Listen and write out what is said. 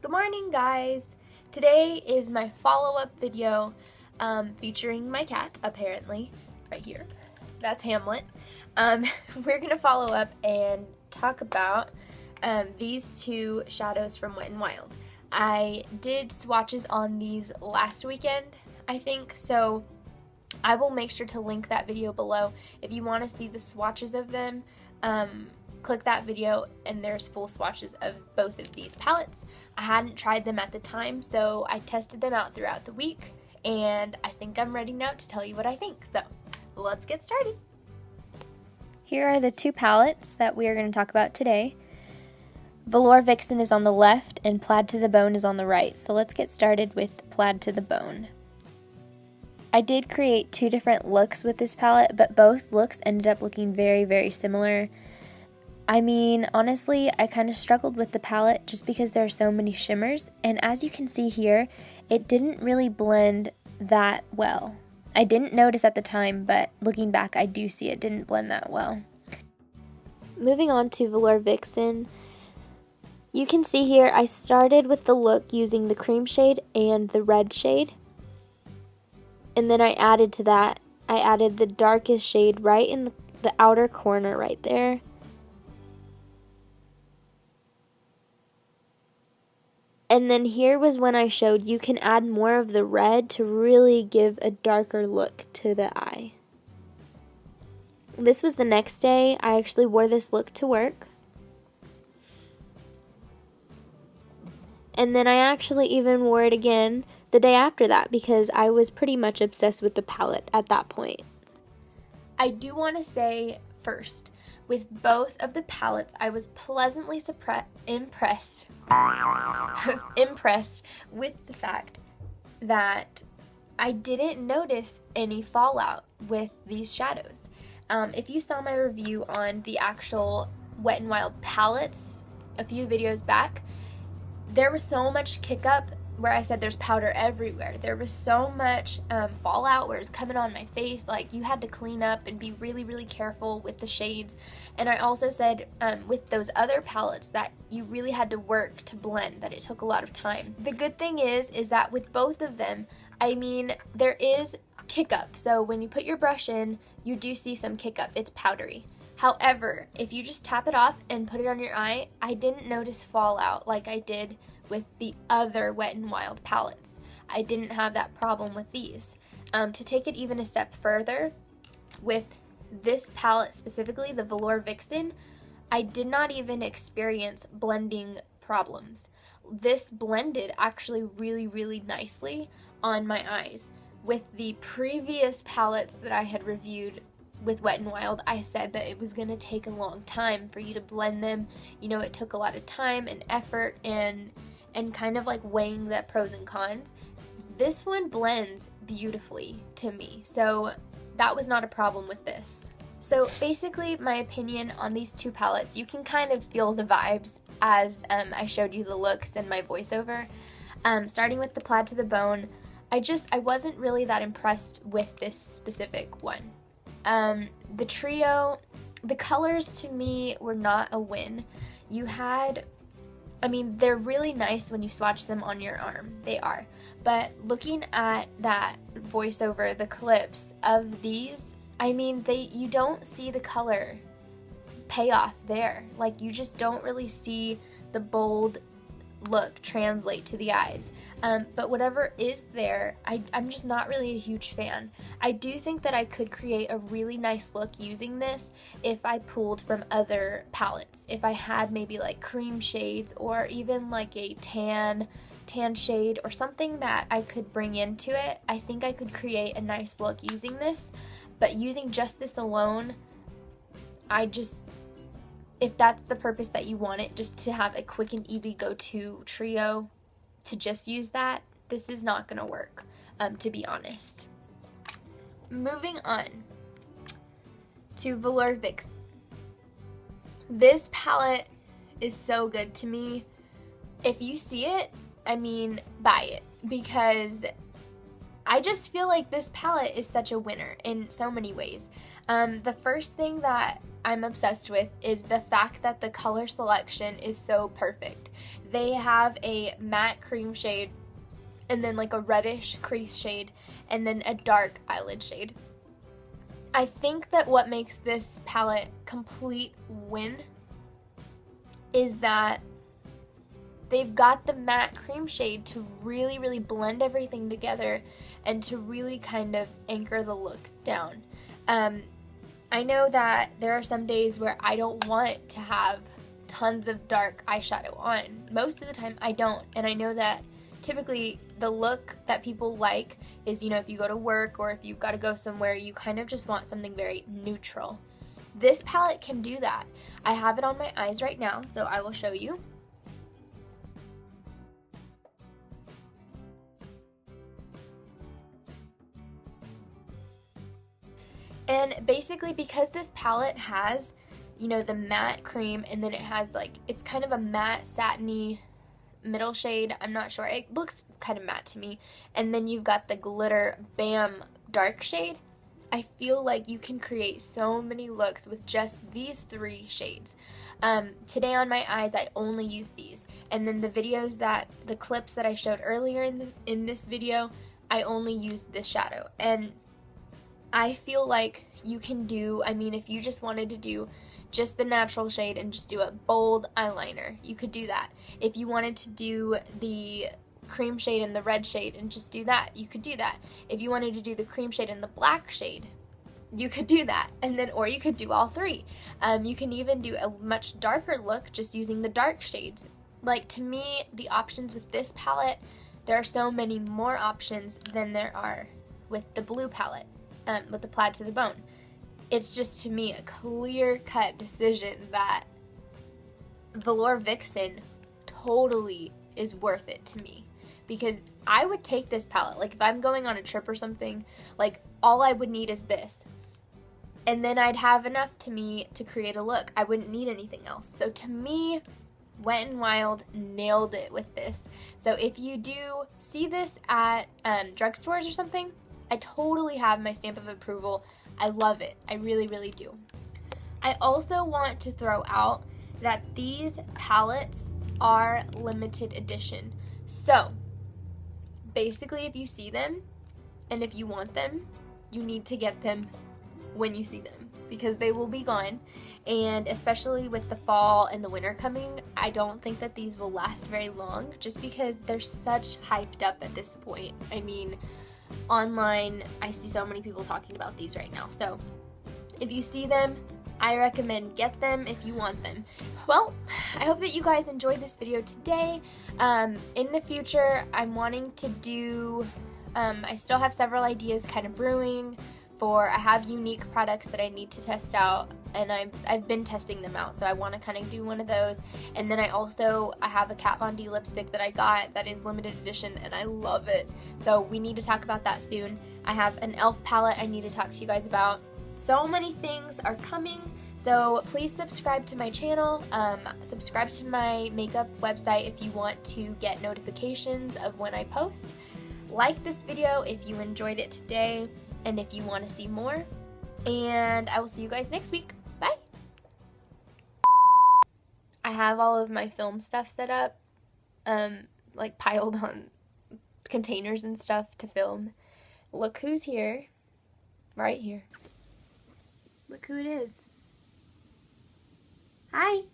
Good morning, guys! Today is my follow-up video featuring my cat, apparently, right here. That's Hamlet. We're going to follow up and talk about these two shadows from Wet n Wild. I did swatches on these last weekend, I think, so I will make sure to link that video below. If you want to see the swatches of them, click that video and there's full swatches of both of these palettes. I hadn't tried them at the time, so I tested them out throughout the week, and I think I'm ready now to tell you what I think. So let's get started. Here are the two palettes that we are going to talk about today. Velour Vixen is on the left and Plaid to the Bone is on the right. So let's get started with Plaid to the Bone. I did create two different looks with this palette, but both looks ended up looking very, very similar. I mean, honestly, I kind of struggled with the palette just because there are so many shimmers, and as you can see here, it didn't really blend that well. I didn't notice at the time, but looking back, I do see it didn't blend that well. Moving on to Velour Vixen, you can see here I started with the look using the cream shade and the red shade, and then I added to that, I added the darkest shade right in the outer corner right there. And then here was when I showed you can add more of the red to really give a darker look to the eye. This was the next day. I actually wore this look to work. And then I actually even wore it again the day after that because I was pretty much obsessed with the palette at that point. I do want to say first, with both of the palettes, I was pleasantly impressed. I was impressed with the fact that I didn't notice any fallout with these shadows. If you saw my review on the actual Wet n Wild palettes a few videos back, there was so much kick up where I said there's powder everywhere. There was so much fallout where it's coming on my face, like you had to clean up and be really, really careful with the shades. And I also said with those other palettes that you really had to work to blend, that it took a lot of time. The good thing is that with both of them, I mean, there is kick up. So when you put your brush in, you do see some kick up. It's powdery. However, if you just tap it off and put it on your eye, I didn't notice fallout like I did with the other Wet n Wild palettes. I didn't have that problem with these. To take it even a step further, with this palette specifically, the Velour Vixen, I did not even experience blending problems. This blended actually really, really nicely on my eyes. With the previous palettes that I had reviewed with Wet n Wild, I said that it was going to take a long time for you to blend them. You know, it took a lot of time and effort and kind of like weighing the pros and cons. This one blends beautifully to me, so that was not a problem with this. So basically, my opinion on these two palettes, you can kind of feel the vibes as I showed you the looks and my voiceover. Starting with the Plaid to the Bone, I wasn't really that impressed with this specific one. The trio, the colors to me were not a win. You had, I mean, they're really nice when you swatch them on your arm, they are. But looking at that voiceover, the clips of these, I mean, you don't see the color payoff there. Like, you just don't really see the bold look translate to the eyes. But whatever is there, I'm just not really a huge fan. I do think that I could create a really nice look using this if I pulled from other palettes. If I had maybe like cream shades or even like a tan shade or something that I could bring into it, I think I could create a nice look using this. But using just this alone, if that's the purpose that you want it, just to have a quick and easy go-to trio, to just use that, this is not going to work, to be honest. Moving on to Velour Vixen. This palette is so good to me. If you see it, I mean, buy it, because I just feel like this palette is such a winner in so many ways. The first thing that I'm obsessed with is the fact that the color selection is so perfect. They have a matte cream shade, and then like a reddish crease shade, and then a dark eyelid shade. I think that what makes this palette complete win is that they've got the matte cream shade to really, really blend everything together and to really kind of anchor the look down. I know that there are some days where I don't want to have tons of dark eyeshadow on. Most of the time I don't, and I know that typically the look that people like is, you know, if you go to work or if you've got to go somewhere, you kind of just want something very neutral. This palette can do that. I have it on my eyes right now, so I will show you. And basically, because this palette has, you know, the matte cream, and then it has like, it's kind of a matte satiny middle shade, I'm not sure, it looks kind of matte to me, and then you've got the glitter Bam dark shade. I feel like you can create so many looks with just these 3 shades. Today on my eyes I only use these, and then the clips that I showed earlier in this video, I only used this shadow. And I feel like you can do, I mean, if you just wanted to do just the natural shade and just do a bold eyeliner, you could do that. If you wanted to do the cream shade and the red shade and just do that, you could do that. If you wanted to do the cream shade and the black shade, you could do that. And then, or you could do all 3. You can even do a much darker look just using the dark shades. Like, to me, the options with this palette, there are so many more options than there are with the blue palette. With the Plaid to the Bone. It's just, to me, a clear-cut decision that Velour Vixen totally is worth it to me. Because I would take this palette, like if I'm going on a trip or something, like all I would need is this. And then I'd have enough to me to create a look. I wouldn't need anything else. So to me, Wet n Wild nailed it with this. So if you do see this at drugstores or something, I totally have my stamp of approval. I love it. I really, really do. I also want to throw out that these palettes are limited edition. So, basically, if you see them and if you want them, you need to get them when you see them because they will be gone. And especially with the fall and the winter coming, I don't think that these will last very long just because they're such hyped up at this point. I mean, online, I see so many people talking about these right now. So if you see them, I recommend get them if you want them. Well, I hope that you guys enjoyed this video today. In the future, I'm wanting to do, I still have several ideas kind of brewing for, I have unique products that I need to test out, and I've been testing them out, so I want to kind of do one of those. And then I have a Kat Von D lipstick that I got that is limited edition, and I love it. So we need to talk about that soon. I have an e.l.f. palette I need to talk to you guys about. So many things are coming, so please subscribe to my channel, subscribe to my makeup website if you want to get notifications of when I post. Like this video if you enjoyed it today and if you want to see more, and I will see you guys next week. Bye! I have all of my film stuff set up, like piled on containers and stuff to film. Look who's here, right here. Look who it is. Hi!